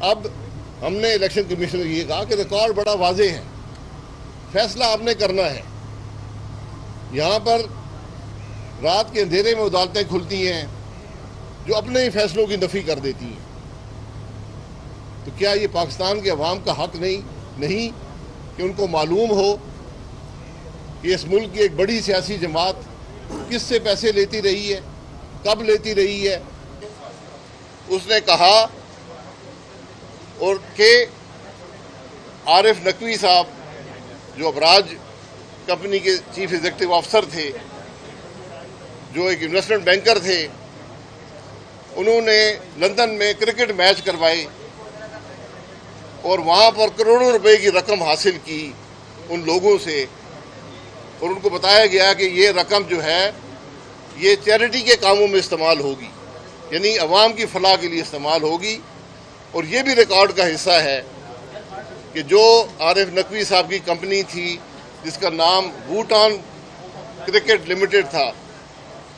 اب ہم نے الیکشن کمیشن کو یہ کہا کہ ریکارڈ بڑا واضح ہے، فیصلہ آپ نے کرنا ہے۔ یہاں پر رات کے اندھیرے میں عدالتیں کھلتی ہیں جو اپنے ہی فیصلوں کی نفی کر دیتی ہیں، تو کیا یہ پاکستان کے عوام کا حق نہیں کہ ان کو معلوم ہو کہ اس ملک کی ایک بڑی سیاسی جماعت کس سے پیسے لیتی رہی ہے، کب لیتی رہی ہے؟ اس نے کہا اور کہ عارف نقوی صاحب جو ابراج کمپنی کے چیف ایگزیکٹو آفیسر تھے، جو ایک انویسٹمنٹ بینکر تھے، انہوں نے لندن میں کرکٹ میچ کروائے اور وہاں پر کروڑوں روپے کی رقم حاصل کی ان لوگوں سے، اور ان کو بتایا گیا کہ یہ رقم جو ہے یہ چیریٹی کے کاموں میں استعمال ہوگی، یعنی عوام کی فلاح کے لیے استعمال ہوگی۔ اور یہ بھی ریکارڈ کا حصہ ہے کہ جو عارف نقوی صاحب کی کمپنی تھی جس کا نام بھوٹان کرکٹ لمیٹڈ تھا،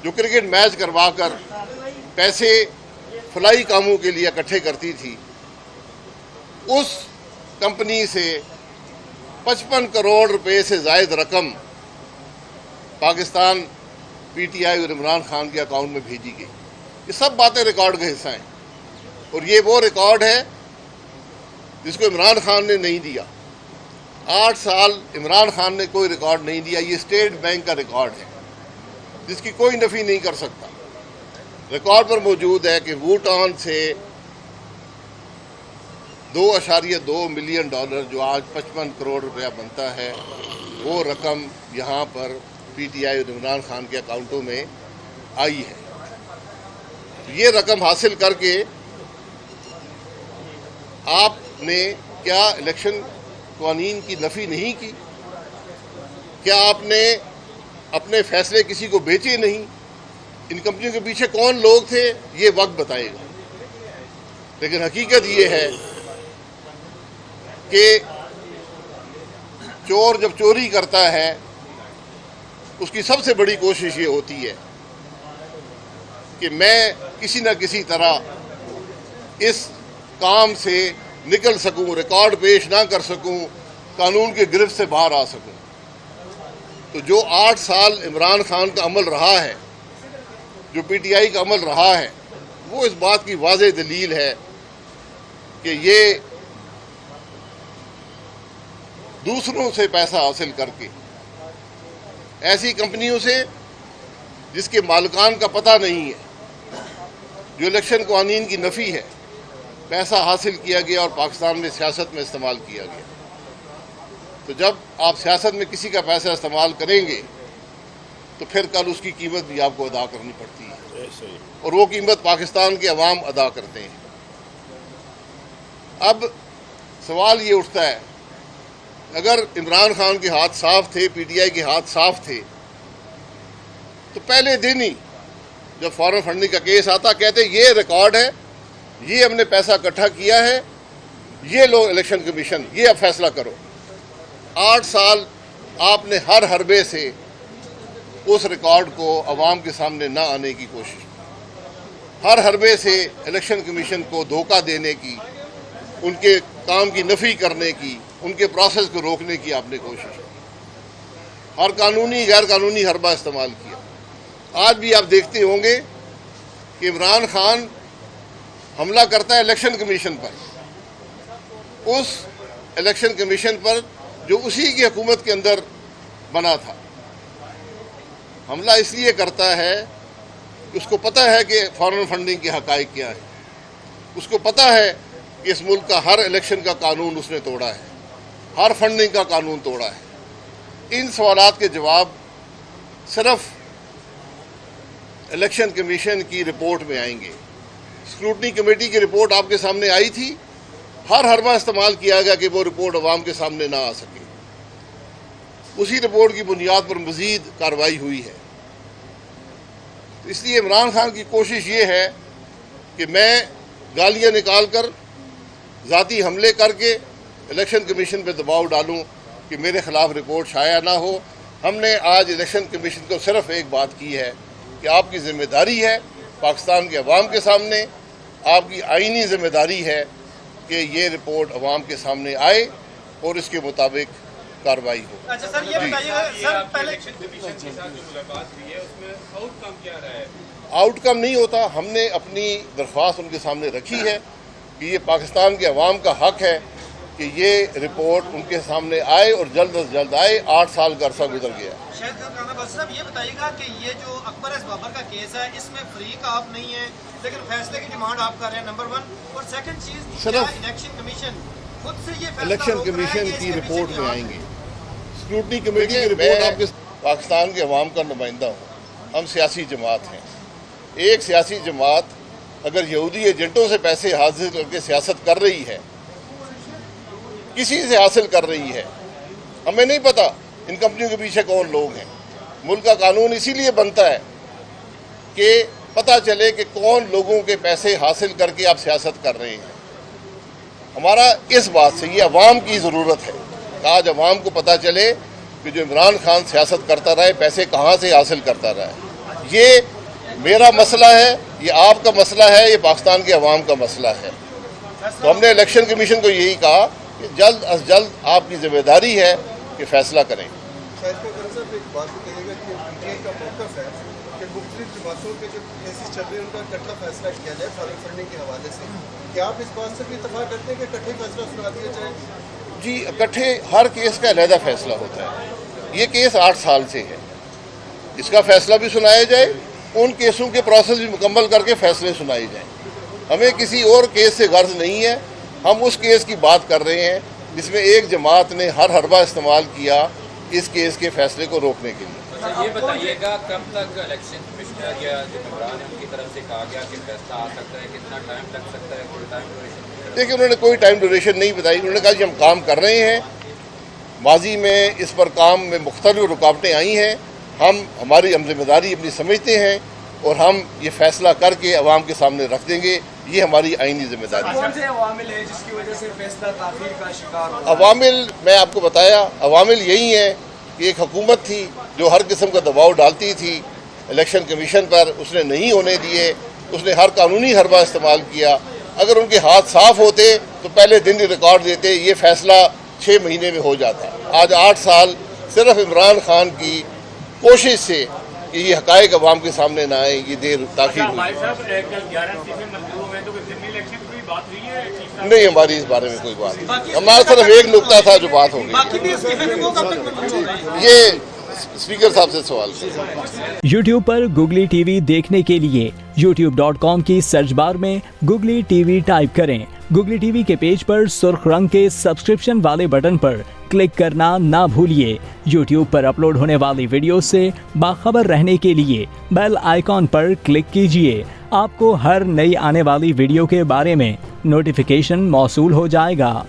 جو کرکٹ میچ کروا کر پیسے فلاحی کاموں کے لیے اکٹھے کرتی تھی، اس کمپنی سے 55 کروڑ روپے سے زائد رقم پاکستان پی ٹی آئی اور عمران خان کے اکاؤنٹ میں بھیجی گئی۔ یہ سب باتیں ریکارڈ کا حصہ ہیں، اور یہ وہ ریکارڈ ہے جس کو عمران خان نے نہیں دیا۔ 8 سال عمران خان نے کوئی ریکارڈ نہیں دیا، یہ اسٹیٹ بینک کا ریکارڈ ہے جس کی کوئی نفی نہیں کر سکتا۔ ریکارڈ پر موجود ہے کہ بھوٹان سے $2.2 ملین جو آج 55 کروڑ روپیہ بنتا ہے، وہ رقم یہاں پر پی ٹی آئی اور عمران خان کے اکاؤنٹوں میں آئی ہے۔ یہ رقم حاصل کر کے آپ نے کیا الیکشن قوانین کی نفی نہیں کی؟ کیا آپ نے اپنے فیصلے کسی کو بیچے نہیں؟ ان کمپنیوں کے پیچھے کون لوگ تھے یہ وقت بتائے گا، لیکن حقیقت یہ ہے کہ چور جب چوری کرتا ہے اس کی سب سے بڑی کوشش یہ ہوتی ہے کہ میں کسی نہ کسی طرح اس کام سے نکل سکوں، ریکارڈ پیش نہ کر سکوں، قانون کے گرفت سے باہر آ سکوں۔ تو جو 8 سال عمران خان کا عمل رہا ہے، جو پی ٹی آئی کا عمل رہا ہے، وہ اس بات کی واضح دلیل ہے کہ یہ دوسروں سے پیسہ حاصل کر کے، ایسی کمپنیوں سے جس کے مالکان کا پتہ نہیں ہے، جو الیکشن قوانین کی نفی ہے، پیسہ حاصل کیا گیا اور پاکستان میں سیاست میں استعمال کیا گیا۔ تو جب آپ سیاست میں کسی کا پیسہ استعمال کریں گے تو پھر کل اس کی قیمت بھی آپ کو ادا کرنی پڑتی ہے، اور وہ قیمت پاکستان کے عوام ادا کرتے ہیں۔ اب سوال یہ اٹھتا ہے، اگر عمران خان کے ہاتھ صاف تھے، پی ٹی آئی کے ہاتھ صاف تھے، تو پہلے دن ہی جب فارن فنڈنگ کا کیس آتا کہتے یہ ریکارڈ ہے، یہ ہم نے پیسہ اکٹھا کیا ہے، یہ لو الیکشن کمیشن، یہ اب فیصلہ کرو۔ 8 سال آپ نے ہر حربے سے اس ریکارڈ کو عوام کے سامنے نہ آنے کی کوشش کی، ہر حربے سے الیکشن کمیشن کو دھوکہ دینے کی، ان کے کام کی نفی کرنے کی، ان کے پروسیس کو روکنے کی آپ نے کوشش کی، ہر قانونی غیر قانونی حربہ استعمال کیا۔ آج بھی آپ دیکھتے ہوں گے کہ عمران خان حملہ کرتا ہے الیکشن کمیشن پر، اس الیکشن کمیشن پر جو اسی کی حکومت کے اندر بنا تھا۔ حملہ اس لیے کرتا ہے کہ اس کو پتہ ہے کہ فارن فنڈنگ کے حقائق کیا ہیں، اس کو پتہ ہے کہ اس ملک کا ہر الیکشن کا قانون اس نے توڑا ہے، ہر فنڈنگ کا قانون توڑا ہے۔ ان سوالات کے جواب صرف الیکشن کمیشن کی رپورٹ میں آئیں گے۔ اسکروٹنی کمیٹی کی رپورٹ آپ کے سامنے آئی تھی، ہر حربہ استعمال کیا گیا کہ وہ رپورٹ عوام کے سامنے نہ آ سکے۔ اسی رپورٹ کی بنیاد پر مزید کارروائی ہوئی ہے۔ اس لیے عمران خان کی کوشش یہ ہے کہ میں گالیاں نکال کر، ذاتی حملے کر کے الیکشن کمیشن پہ دباؤ ڈالوں کہ میرے خلاف رپورٹ شائع نہ ہو۔ ہم نے آج الیکشن کمیشن کو صرف ایک بات کی ہے کہ آپ کی ذمہ داری ہے پاکستان کے عوام کے سامنے، آپ کی آئینی ذمہ داری ہے کہ یہ رپورٹ عوام کے سامنے آئے اور اس کے مطابق کارروائی ہو. اچھا سر یہ بتائیے گا سر پہلے آؤٹ کم نہیں ہوتا. ہم نے اپنی درخواست ان کے سامنے رکھی ہے کہ یہ پاکستان کے عوام کا حق ہے کہ یہ رپورٹ ان کے سامنے آئے اور جلد از جلد آئے. 8 سال کا عرصہ گزر گیا. شاید صاحب یہ بتائیے گا کہ یہ جو اکبر ایس بابر کا کیس ہے اس میں فریق آپ نہیں ہیں لیکن فیصلے کی ڈیمانڈ آپ کر رہے ہیں نمبر 1 اور سیکنڈ چیز الیکشن کمیشن خود سے یہ فیصلہ الیکشن کمیشن کی رپورٹ میں آئیں گے. اسکروٹنی کمیٹی کی رپورٹ آپ کے پاکستان کے عوام کا نمائندہ ہوں. ہم سیاسی جماعت ہیں. ایک سیاسی جماعت اگر یہودی ایجنٹوں سے پیسے حاصل کر کے سیاست کر رہی ہے, کسی سے حاصل کر رہی ہے, ہمیں نہیں پتا ان کمپنیوں کے پیچھے کون لوگ ہیں. ملک کا قانون اسی لیے بنتا ہے کہ پتہ چلے کہ کون لوگوں کے پیسے حاصل کر کے آپ سیاست کر رہے ہیں. ہمارا اس بات سے یہ عوام کی ضرورت ہے کہ آج عوام کو پتہ چلے کہ جو عمران خان سیاست کرتا رہا ہے پیسے کہاں سے حاصل کرتا رہا ہے. یہ میرا مسئلہ ہے, یہ آپ کا مسئلہ ہے, یہ پاکستان کے عوام کا مسئلہ ہے. تو ہم نے الیکشن کمیشن کو یہی کہا کہ جلد از جلد آپ کی ذمہ داری ہے کہ فیصلہ کریں. ایک بات کہیے گا کہ پی ٹی آئی کا موقف ہے کہ مختلف جماعتوں کے جو کیسز چل رہے ہیں ان کا اکٹھا فیصلہ کیا جائے فارغ فنڈنگ کے حوالے سے. کیا آپ اس بات سے بھی اتفاق کرتے ہیں کہ اکٹھے فیصلہ سنا دیا جائے؟ جی, اکٹھے ہر کیس کا علیحدہ فیصلہ ہوتا ہے. یہ کیس 8 سال سے ہے, اس کا فیصلہ بھی سنایا جائے, ان کیسوں کے پروسیس بھی مکمل کر کے فیصلے سنائے جائیں. ہمیں کسی اور کیس سے غرض نہیں ہے. ہم اس کیس کی بات کر رہے ہیں جس میں ایک جماعت نے ہر حربہ استعمال کیا اس کیس کے فیصلے کو روکنے کے لیے. یہ بتائیے گا کب تک الیکشن کمشنر یا جو ممبران ہیں ان کی طرف سے کہا گیا کہ فیصلہ آ سکتا ہے, کتنا ٹائم لگ سکتا ہے, کوئی ٹائم ڈیوریشن؟ دیکھیں, انہوں نے کوئی ٹائم ڈیوریشن نہیں بتائی. انہوں نے کہا کہ ہم کام کر رہے ہیں. ماضی میں اس پر کام میں مختلف رکاوٹیں آئی ہیں. ہماری ذمہ داری اپنی سمجھتے ہیں اور ہم یہ فیصلہ کر کے عوام کے سامنے رکھ دیں گے. یہ ہماری آئینی ذمہ داری ہے. کون سے عوامل ہیں جس کی وجہ سے فیصلہ تاخیر کا شکار ہو؟ عوامل میں آپ کو بتایا, عوامل یہی ہیں کہ ایک حکومت تھی جو ہر قسم کا دباؤ ڈالتی تھی الیکشن کمیشن پر, اس نے نہیں ہونے دیے. اس نے ہر قانونی حربہ استعمال کیا. اگر ان کے ہاتھ صاف ہوتے تو پہلے دن ہی ریکارڈ دیتے, یہ فیصلہ 6 مہینے میں ہو جاتا. آج 8 سال صرف عمران خان کی کوشش سے کہ یہ حقائق عوام کے سامنے نہ آئے, یہ دیر تاخیر ہوئی. نہیں, ہماری اس بارے میں کوئی بات نہیں. ہمارا صرف ایک نقطہ تھا جو بات ہو گئی. یہ اسپیکر صاحب سے سوال کیا. یوٹیوب پر گوگلی ٹی وی دیکھنے کے لیے youtube.com کی سرچ بار میں گوگلی ٹی وی ٹائپ کریں. گوگلی ٹی وی کے پیج پر سرخ رنگ کے سبسکرپشن والے بٹن پر کلک کرنا نہ بھولیے. یوٹیوب پر اپلوڈ ہونے والی ویڈیو سے باخبر رہنے کے لیے بیل آئیکن پر کلک کیجیے. آپ کو ہر نئی آنے والی ویڈیو کے بارے میں نوٹیفیکیشن موصول ہو جائے گا.